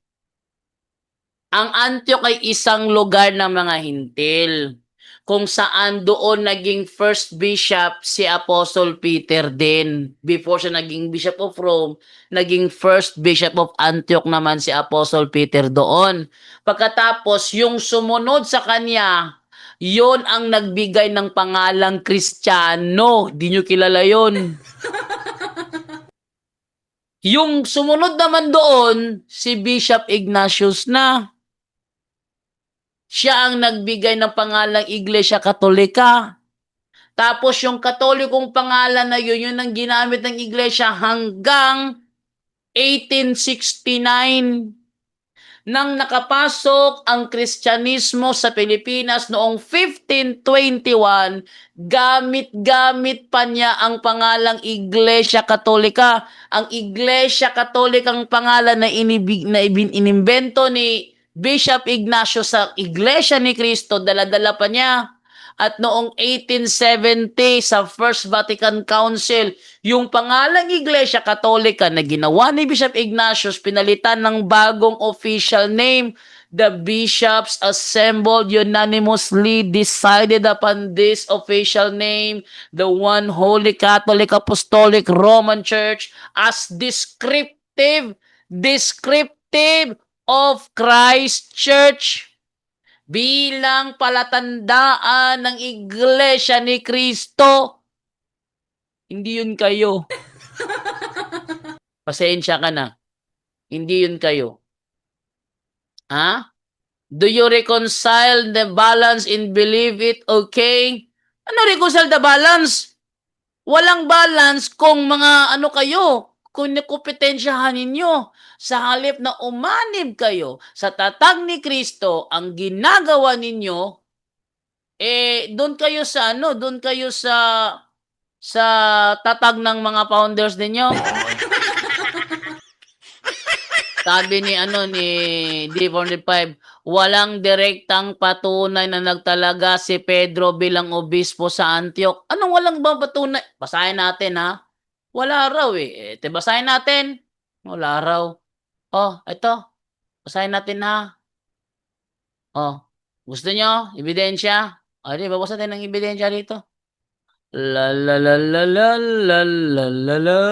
Ang Antioch ay isang lugar ng mga hintil kung saan doon naging first bishop si Apostle Peter din. Before siya naging Bishop of Rome, naging first Bishop of Antioch naman si Apostle Peter doon. Pagkatapos, yung sumunod sa kanya, yon ang nagbigay ng pangalang Kristiyano. Di nyo kilala yon. Yung sumunod naman doon, si Bishop Ignatius na. Siya ang nagbigay ng pangalang Iglesia Katolika. Tapos yung katolikong pangalan na yun ang ginamit ng iglesia hanggang 1869. Nang nakapasok ang Kristyanismo sa Pilipinas noong 1521, gamit-gamit pa niya ang pangalang Iglesia Katolika. Ang Iglesia Katolikang pangalan na inimbento ni Bishop Ignacio sa Iglesia ni Cristo, dala-dala pa niya. At noong 1870 sa First Vatican Council, yung pangalang Iglesia Katolika na ginawa ni Bishop Ignatius, pinalitan ng bagong official name. The bishops assembled unanimously decided upon this official name, the One Holy Catholic Apostolic Roman Church, as descriptive of Christ Church, bilang palatandaan ng Iglesia ni Kristo. Hindi yun kayo. Pasensya ka na. Hindi yun kayo. Ha? Do you reconcile the balance in believe it okay? Ano reconcile the balance? Walang balance kung mga ano kayo, kung kompetensyahan ninyo. Sa halip na umanib kayo sa tatag ni Kristo, ang ginagawa ninyo, doon kayo sa ano, doon kayo sa tatag ng mga founders ninyo. Sabi ni D45, walang direktang patunay na nagtalaga si Pedro bilang obispo sa Antioch. Anong walang ba patunay? Basahin natin ha. Wala raw eh. Basahin natin. Wala raw. Oh, ito. Basahin natin ha. Oh, gusto nyo? Ebidensya? Di, babasan natin ng ebidensya dito. La la la la la la la la la.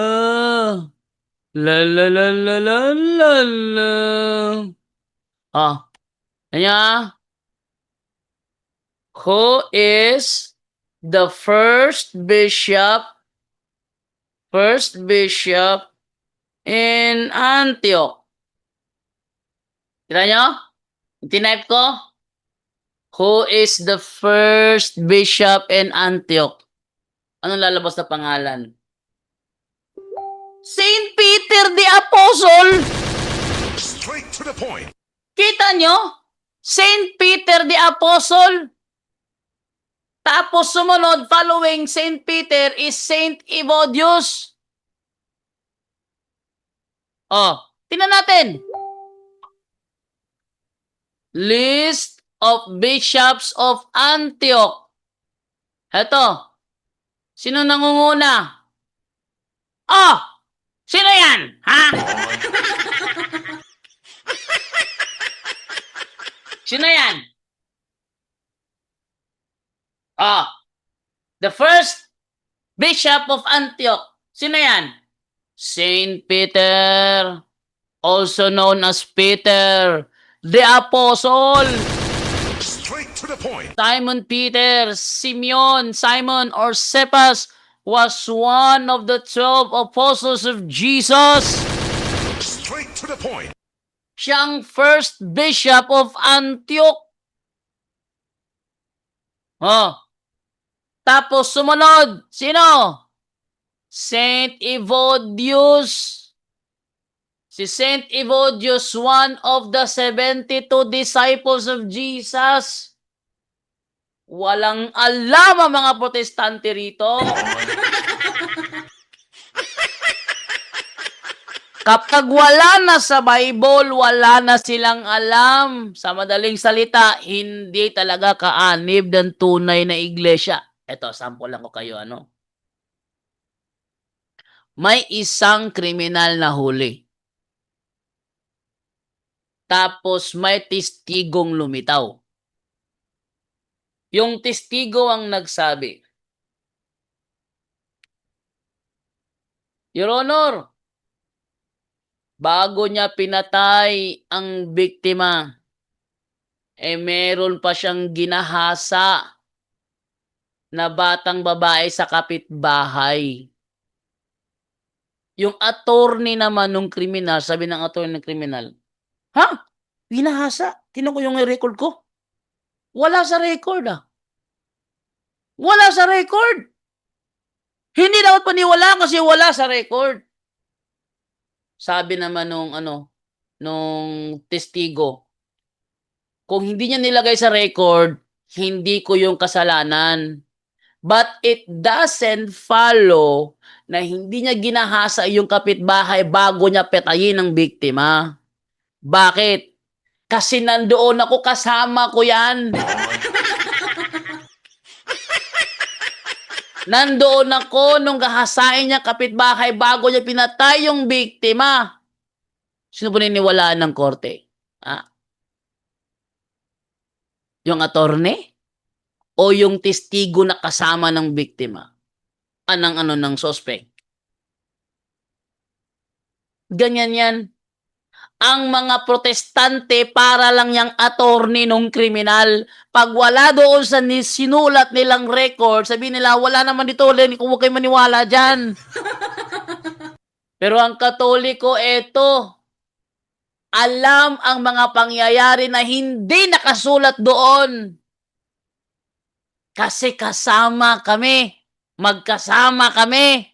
La la la la la la la. Ano? Who is the first bishop in Antioch? Tira nyo? Tinype ko? Who is the first bishop in Antioch? Anong lalabas na pangalan? Saint Peter the Apostle! Straight to the point. Kita nyo? Saint Peter the Apostle. Tapos sumunod, following Saint Peter is Saint Evodius. Tingnan natin. List of bishops of Antioch. Heto. Sino nangunguna? Sino yan? Ha? Sino yan? The first bishop of Antioch. Sino yan? Saint Peter, also known as Peter the Apostle. Straight to the point. Simon Peter, Simon or Cephas was one of the 12 apostles of Jesus. Straight to the point. Siyang first bishop of Antioch. Tapos sumunod, sino? Saint Evodius. Si Saint Evodius, one of the 72 disciples of Jesus. Walang alam ang mga protestante rito. Kapag wala na sa Bible, wala na silang alam. Sa madaling salita, hindi talaga kaanib ng tunay na iglesia. Ito, sample lang ko kayo, May isang kriminal na huli. Tapos may testigong lumitaw. Yung testigo ang nagsabi, Your Honor, bago niya pinatay ang biktima, meron pa siyang ginahasa na batang babae sa kapitbahay. Yung attorney naman ng kriminal, sabi ng attorney ng kriminal, ginahasa? Tinan ko yung record ko. Wala sa record Wala sa record. Hindi dapat paniwalaan kasi wala sa record. Sabi naman nung testigo, kung hindi niya nilagay sa record, hindi ko yung kasalanan. But it doesn't follow na hindi niya ginahasa yung kapitbahay bago niya patayin ang biktima. Bakit? Kasi nandoon ako, kasama ko yan. Nandoon ako nung gahasain niya kapitbahay bago niya pinatay yung biktima. Sino po niniwalaan ng korte? Ah, yung attorney? O yung testigo na kasama ng biktima? Ng suspect? Ganyan yan. Ang mga protestante para lang yung attorney nung kriminal. Pag wala doon sa sinulat nilang record, sabihin nila, wala naman dito, kung huwag kayo maniwala dyan. Pero ang Katoliko, eto, alam ang mga pangyayari na hindi nakasulat doon. Kasi kasama kami. Magkasama kami.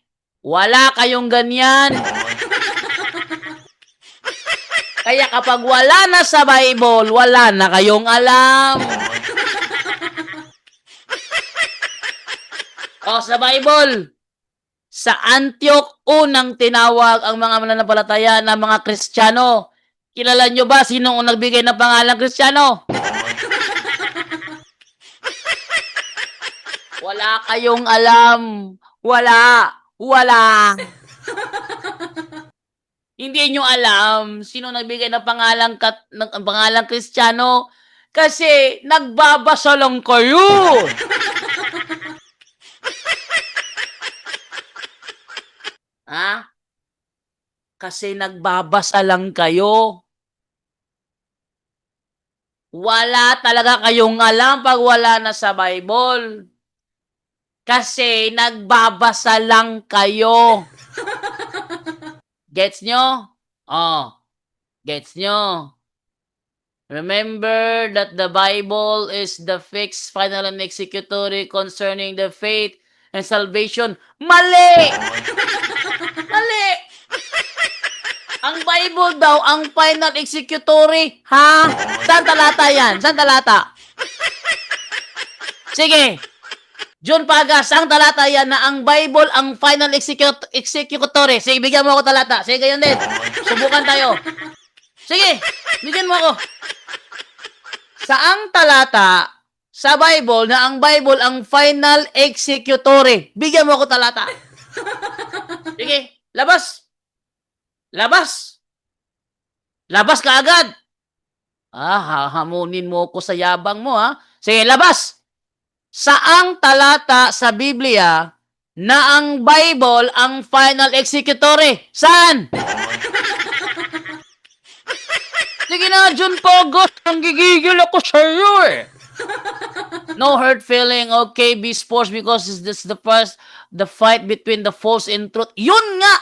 Wala kayong ganyan. Kaya kapag wala na sa Bible, wala na kayong alam. O sa Bible, sa Antioch, unang tinawag ang mga mananampalataya na mga Kristiyano. Kilala nyo ba sinong nagbigay ng pangalang Kristiyano? Wala kayong alam. Wala. Wala. Hindi nyo alam sino nagbigay ng pangalang Kristiyano kasi nagbabasa lang kayo. Ha? Kasi nagbabasa lang kayo. Wala talaga kayong alam pag wala na sa Bible. Kasi nagbabasa lang kayo. Gets nyo? Oh, gets nyo? Remember that the Bible is the fixed, final, and executory concerning the faith and salvation. Mali! Mali! Ang Bible daw, ang final executory. Ha? Saan talata yan? Saan talata? Sige. John Pagas, ang talata yan na ang Bible, ang final executory. Sige, bigyan mo ako talata. Sige, ganyan din. Subukan tayo. Sige, bigyan mo ako. Saang talata sa Bible na ang Bible ang final executory? Bigyan mo ako talata. Sige, labas. Labas. Labas ka agad. Hahamunin mo ko sa yabang mo, ha? Sige, labas. Saang talata sa Biblia na ang Bible ang final executory? Saan? Sige na, John Pogos, ang gigigil ako sa iyo eh. No hurt feeling, okay, be sports because this is the fight between the false and truth. Yun nga!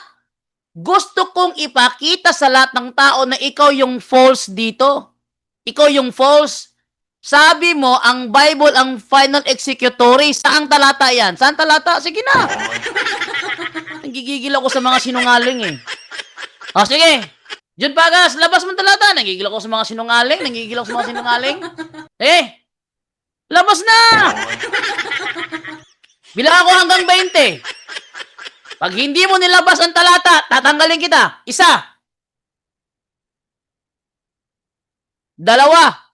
Gusto kong ipakita sa lahat ng tao na ikaw yung false dito. Ikaw yung false. Sabi mo, ang Bible ang final executory. Saang talata yan? Saan talata? Sige na. Nagigigil ako sa mga sinungaling eh. O, sige. John Pagas, labas mo talata. Nagigigil ako sa mga sinungaling. Nagigigil ako sa mga sinungaling. Labas na! Bilang ako hanggang 20. Pag hindi mo nilabas ang talata, tatanggalin kita. Isa. Dalawa.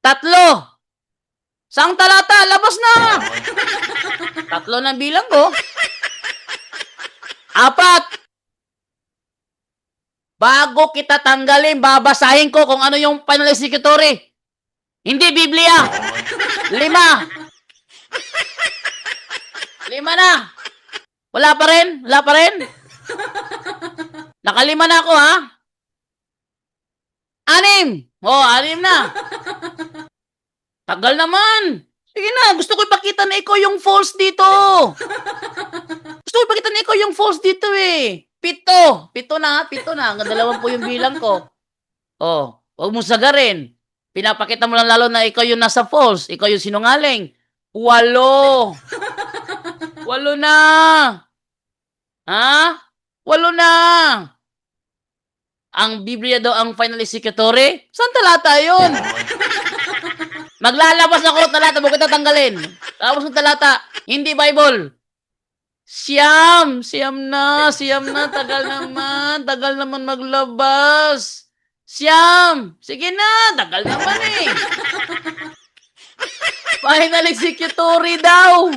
Tatlo. Saang talata? Labas na! Tatlo na bilang ko. Apat. Bago kita tanggalin, babasahin ko kung ano yung final executory. Hindi Biblia. 5. 5 na. Wala pa rin? Wala pa rin? Nakalima na ako, ha? 6. 6 na. Tagal naman. Sige na, gusto ko ipakita na ikaw yung false dito. Gusto ko ipakita na ikaw yung false dito eh. 7. 7 na. Hanggang 20 yung bilang ko. Huwag mo sagarin. Pinapakita mo lang lalo na ikaw yung nasa false. Ikaw yung sinungaling. 8. 8 na. Ha? 8 na. Ang Biblia daw ang final executory? Saan talata yun? Maglalabas ako ng talata, bakit tatanggalin? Tapos ng talata, hindi Bible. Siyam na, tagal naman maglabas. Siyam, sige na, tagal naman eh. Final executory daw.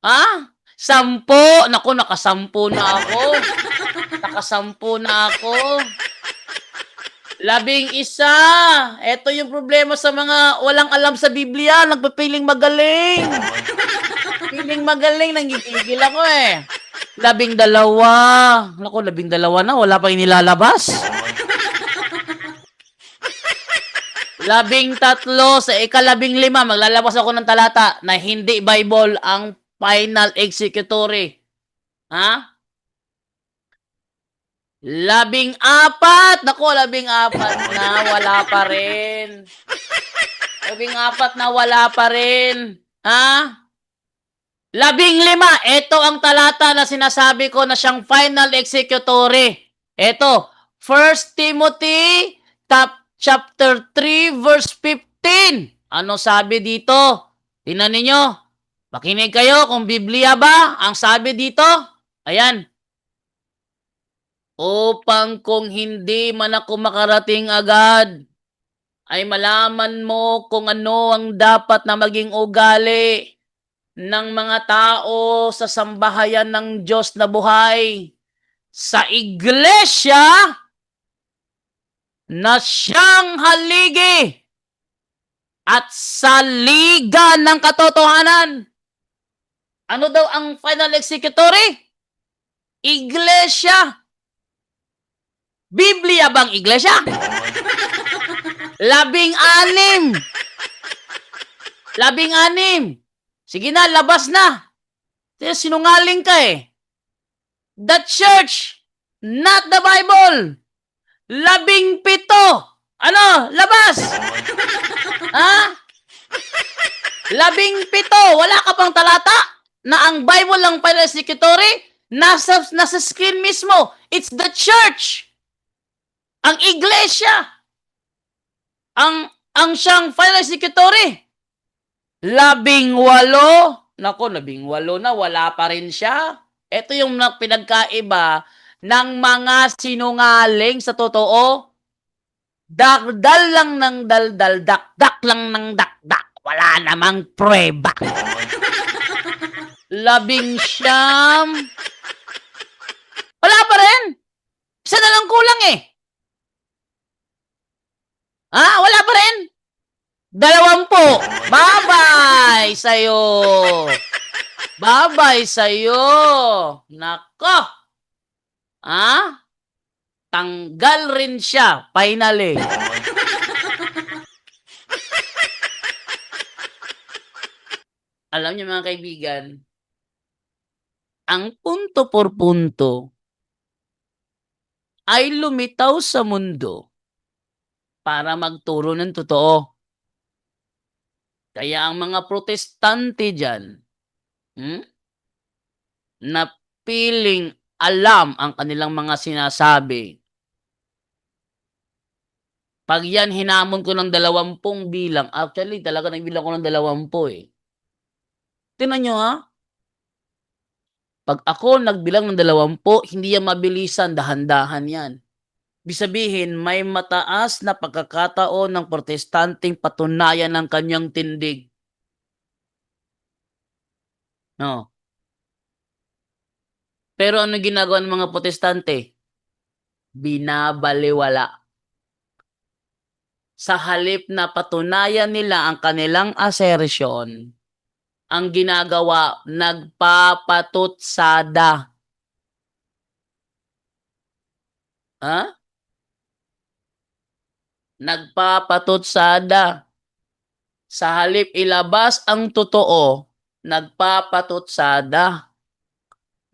Ha? 10. Naku, nakasampu na ako. Nakasampu na ako. 11. Ito yung problema sa mga walang alam sa Biblia. Nagpipiling magaling. Piling magaling. Nanggigigil ako eh. 12. Naku, 12 na. Wala pa inilalabas. 13. Sa ika-15, maglalabas ako ng talata na hindi Bible ang final executory. Ha? 14. Naku, 14 na. Wala pa rin. 14 na wala pa rin. Ha? 15. Ito ang talata na sinasabi ko na siyang final executory. Ito. 1 Timothy chapter 3 verse 15. Ano sabi dito? Tingnan ninyo. Makinig kayo kung Biblia ba ang sabi dito. Ayan. Upang kung hindi man ako makarating agad, ay malaman mo kung ano ang dapat na maging ugali ng mga tao sa sambahayan ng Diyos na buhay, sa iglesia na siyang haligi at sa liga ng katotohanan. Ano daw ang final executory? Iglesia. Biblia bang iglesia? 16. 16. Sige na, labas na. Sinungaling ka eh. The church, not the Bible. 17. Ano? Labas. Ha? 17. Wala ka pang talata na ang Bible lang final executory? Nasa screen mismo. It's the church. Ang iglesia. Ang siyang final executory. 18. Nako, 18 na. Wala pa rin siya. Ito yung pinagkaiba ng mga sinungaling sa totoo. Daldal lang ng daldal, dakdak lang ng dakdak. Wala namang prueba. 19. Wala pa rin. Isa na lang kulang eh. Wala pa rin. 20. Bye-bye sa'yo. Bye-bye sa'yo. Nako. Tanggal rin siya, finally. Alam niyo mga kaibigan, ang punto por punto ay lumitaw sa mundo para magturo ng totoo. Kaya ang mga protestante dyan, na piling alam ang kanilang mga sinasabi, pag yan hinamon ko ng 20 bilang, actually talaga nagbilang ko ng 20 eh. Tingnan nyo ha, pag ako nagbilang ng 20, hindi yan mabilisan, dahan-dahan yan. Ibig sabihin, may mataas na pagkakataon ng protestanteng patunayan ng kanyang tindig. No. Pero ano ginagawa ng mga protestante? Binabaliwala. Sa halip na patunayan nila ang kanilang assertion, ang ginagawa, nagpapatutsada. Nagpapatutsada. Sa halip ilabas ang totoo, nagpapatutsada.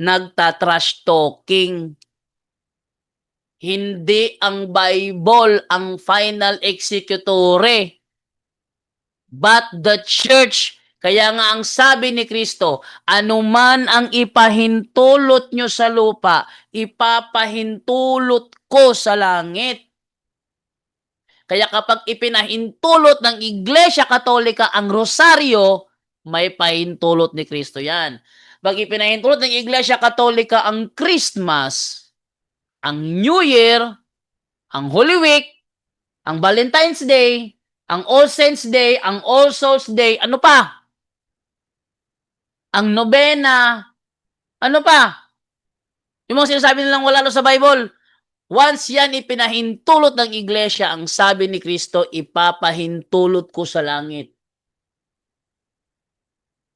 Nagtatrash talking. Hindi ang Bible ang final executory, but the church. Kaya nga ang sabi ni Kristo, anuman ang ipahintulot nyo sa lupa, ipapahintulot ko sa langit. Kaya kapag ipinahintulot ng Iglesia Katolika ang rosaryo, may pahintulot ni Kristo yan. Pag ipinahintulot ng Iglesia Katolika ang Christmas, ang New Year, ang Holy Week, ang Valentine's Day, ang All Saints Day, ang All Souls Day, ano pa? Ang nobena, ano pa? Yung mga sinasabi nilang wala sa Bible. Once yan ipinahintulot ng iglesia, ang sabi ni Kristo, ipapahintulot ko sa langit.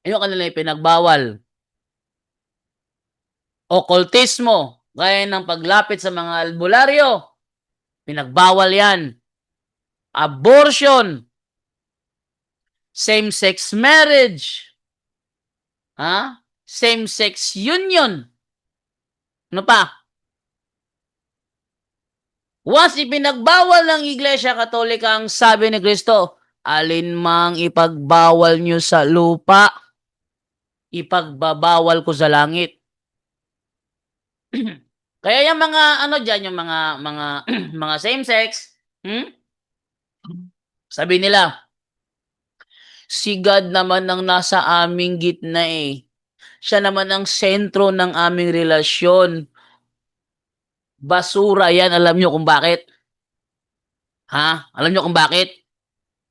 Ano kanila ipinagbawal? Okultismo, gaya ng paglapit sa mga albularyo, pinagbawal yan. Abortion, same-sex marriage, same-sex union, ano pa? Once ipinagbawal ng Iglesia Katolika ang sabi ni Kristo, alin mang ipagbawal nyo sa lupa, ipagbabawal ko sa langit. Kaya yung mga ano diyan, yung mga mga same sex, sabi nila, si God naman ang nasa aming gitna eh. Siya naman ang sentro ng aming relasyon. Basura yan, alam nyo kung bakit? Alam nyo kung bakit?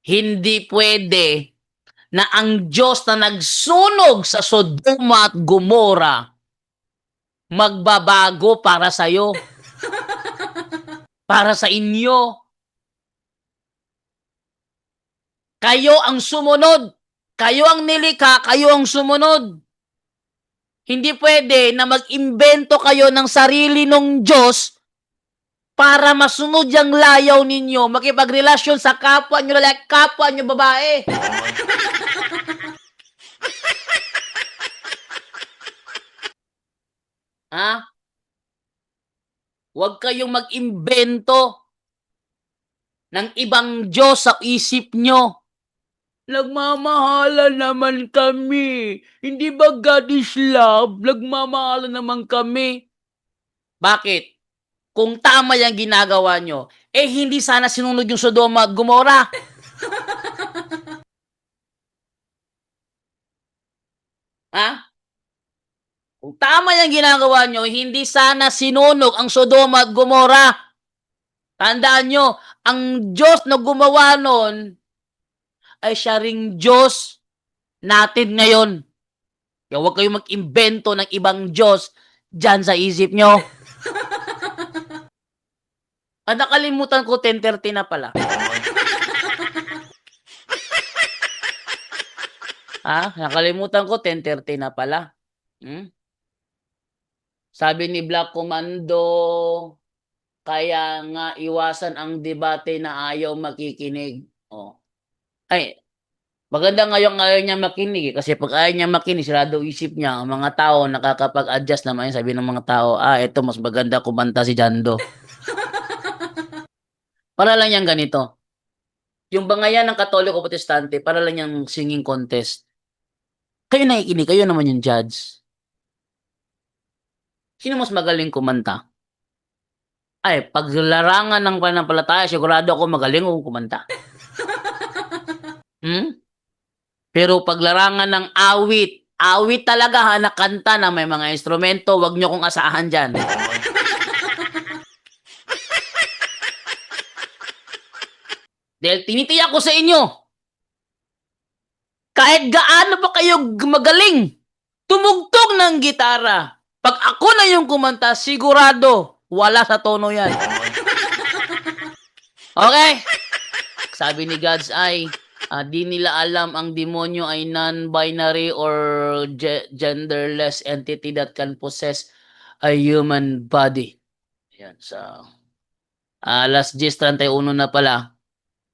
Hindi pwede na ang Diyos na nagsunog sa Sodoma at Gomora magbabago para sa'yo, para sa inyo. Kayo ang sumunod. Kayo ang nilikha, kayo ang sumunod. Hindi pwede na mag-imbento kayo ng sarili ng Diyos para masunod yung layaw ninyo, makipagrelasyon sa kapwa nyo lalaki, kapwa nyo babae. Huwag kayong mag-imbento ng ibang Diyos sa isip nyo. Nagmamahalan naman kami. Hindi ba God is love? Nagmamahalan naman kami. Bakit? Kung tama yung ginagawa nyo, hindi sana sinunod yung Sodoma at Gomora. Kung tama yung ginagawa nyo, hindi sana sinunog ang Sodoma at Gomora. Tandaan nyo, ang Diyos na gumawa nun ay siya ring Diyos natin ngayon. Kaya huwag kayong mag-imbento ng ibang Diyos dyan sa isip nyo. Nakalimutan ko, 10:30 na pala. Nakalimutan ko, 10:30 na pala. Sabi ni Black Commando, kaya nga iwasan ang debate na ayaw makikinig. Maganda ngayon ayaw niya makinig kasi pag ayaw niya makinig, sirado isip niya, ang mga tao nakakapag-adjust naman yun. Sabi ng mga tao, ito mas maganda kumanta si Jando. Para lang yan ganito. Yung bangayan ng Katoliko Protestante, para lang yung singing contest. Kayo nakikinig, kayo naman yung judge. Sino mas magaling kumanta? Pag larangan ng pananampalataya, sigurado ako magaling kung kumanta. Pero pag larangan ng awit talaga na kanta na may mga instrumento, wag nyo kong asahan dyan. Dahil tinitiyak ko sa inyo, kahit gaano pa kayo magaling, tumugtog ng gitara, pag ako na yung kumanta, sigurado, wala sa tono yan. Okay? Sabi ni God's Eye, di nila alam ang demonyo ay non-binary or genderless entity that can possess a human body. Ayan, so, alas 10:31 na pala.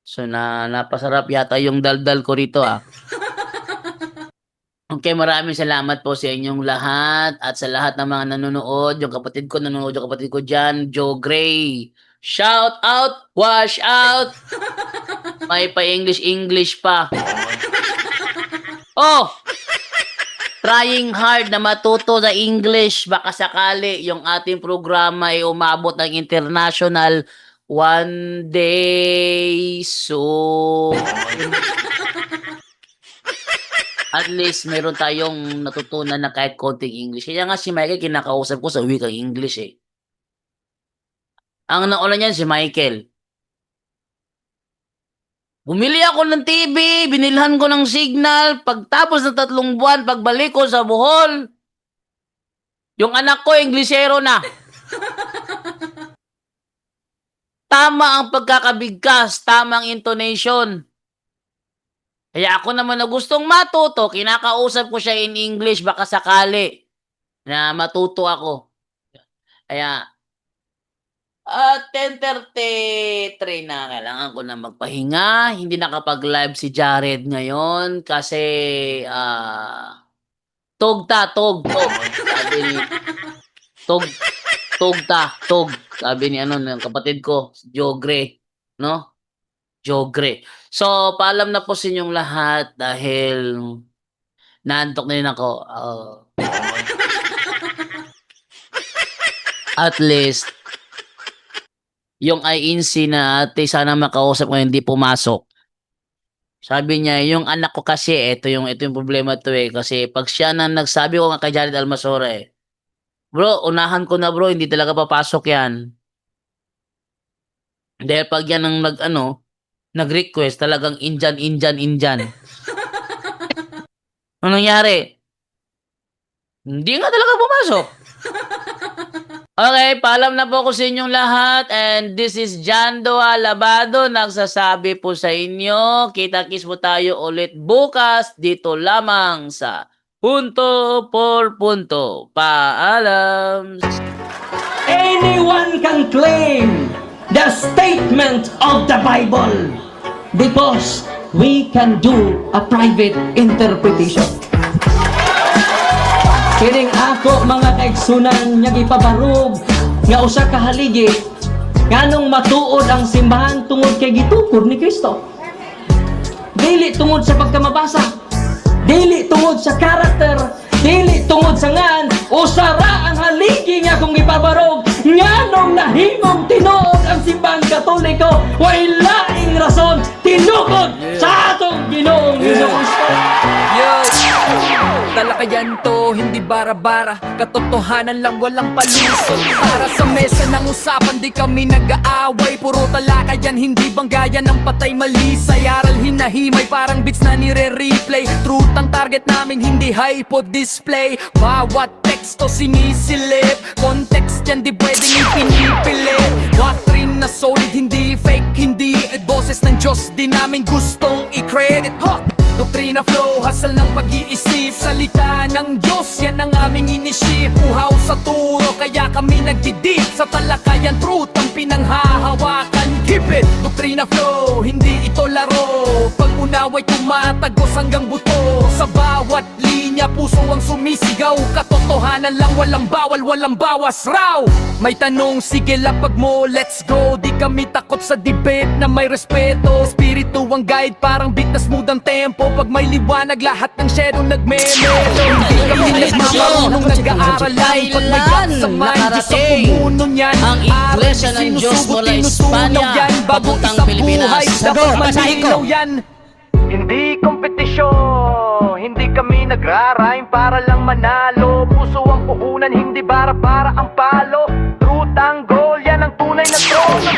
So, napasarap yata yung daldal ko rito, Okay, maraming salamat po sa inyong lahat at sa lahat ng mga nanonood. Yung kapatid ko, nanonood yung kapatid ko dyan, Joe Gray. Shout out, wash out. May pa-English pa. Trying hard na matuto sa English. Baka sakali yung ating programa ay umabot ng international one day soon. At least meron tayong natutunan na kahit konting English. Kaya nga si Michael kinakausap ko sa wikang English eh. Ang nauna niyan si Michael. Bumili ako ng TV, binilhan ko ng signal, pagtapos ng 3 buwan, pagbalik ko sa Bohol, yung anak ko, Inglesero na. Tama ang pagkakabigkas, tamang intonation. Kaya ako naman na gustong matuto, kinakausap ko siya in English, baka sakali na matuto ako. Kaya, 10:33 na, kailangan ko na magpahinga. Hindi nakapag-live si Jared ngayon kasi, tog. Sabi ni, tog, tog. Sabi ni ng kapatid ko, Jogre, no? Jogre. So, paalam na po sa inyong lahat dahil naantok na rin ako. At least, yung INC na ate, sana makausap ko hindi pumasok. Sabi niya, yung anak ko kasi, ito yung problema to kasi pag siya na nagsabi ko nga kay Jared Almasora bro, unahan ko na bro, hindi talaga papasok yan. Dahil pag yan ang nag-request, talagang Indian. Anong nangyari? Hindi nga talaga pumasok. Okay, paalam na po ko sa inyong lahat and this is Jando Alabado nagsasabi po sa inyo. Kita-kits po tayo ulit bukas dito lamang sa Punto por Punto. Paalam! Anyone can claim the statement of the Bible because we can do a private interpretation. Kining ako mga kaigsunan nga gipabarog nga usa ka haligi nganong matuod ang simbahan tungod kay gitukod ni Kristo. Dili tungod sa pagkamabasa, dili tungod sa karakter, dili tungod sa ngan usara ang haligi nga kung gipabarog nganong nahimong tinuod ang simbahan Katoliko way laing rason tinukod sa atong Ginoong Hesus-Kristo. Talakayan to, hindi bara-bara. Katotohanan lang, walang palusot. Para sa mesa ng usapan, di kami nag-aaway. Puro talakayan, hindi banggayan ng patay malisay. Aral hinahimay, parang beats na nire-replay. Truth ang target namin, hindi hypo display. Bawat teksto sinisilip, context yan di pwedeng ipinipilit. Doctrine na solid, hindi fake, hindi boses ng Diyos, di namin gustong i-credit. Doktrina flow, hasal ng pag-iisip. Salita ng Diyos, yan ang aming inisip. Uhaw sa turo, kaya kami nagdidip. Sa talakayan, truth ang pinanghahawakan. Keep it! Doktrina flow, hindi ito laro. Pag unaway tumatagos hanggang buto. Sa bawat linya, puso ang sumisigaw. Katotohanan lang, walang bawal, walang bawas raw. May tanong, sige lapag mo, let's go. Di kami takot sa debate na may respeto. Spirito ang guide, parang beat na smooth ang tempo. Pag may liwanag, lahat ng shadow nagme-melo. Hindi kami nagmamarunong nag-aaral lang. Pag may gap sa mind, Diyos ang pumuno niyan. Ang Iglesia ng Diyos mula Espanya, papuntang Pilipinas. Dapat malinaw yan. Hindi kompetisyon, hindi kami nagra-rhyme para lang manalo. Puso ang puhunan, hindi bara-para ang palo. Truth ang goal, yan ang tunay na trono.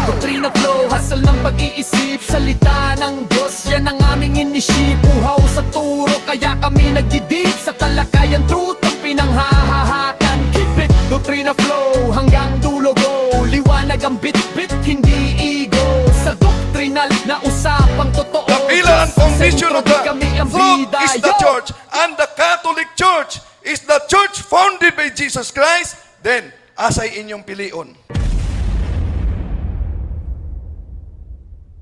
Doktrina flow, hasal ng pag-iisip. Salita ng Diyos, yan ang aming inisip. Uhaw sa turo, kaya kami nagdidip. Sa talakayan, truth ang pinanghahahakan. Keep it, doktrina flow, hanggang dulo go. Liwanag ang bit-bit, hindi ego. Sa doktrinal na usapang totoo. The pillar and foundation of the Kami ang truth bida, is the yo! church, and the Catholic Church is the church founded by Jesus Christ. Then, asay inyong pilion.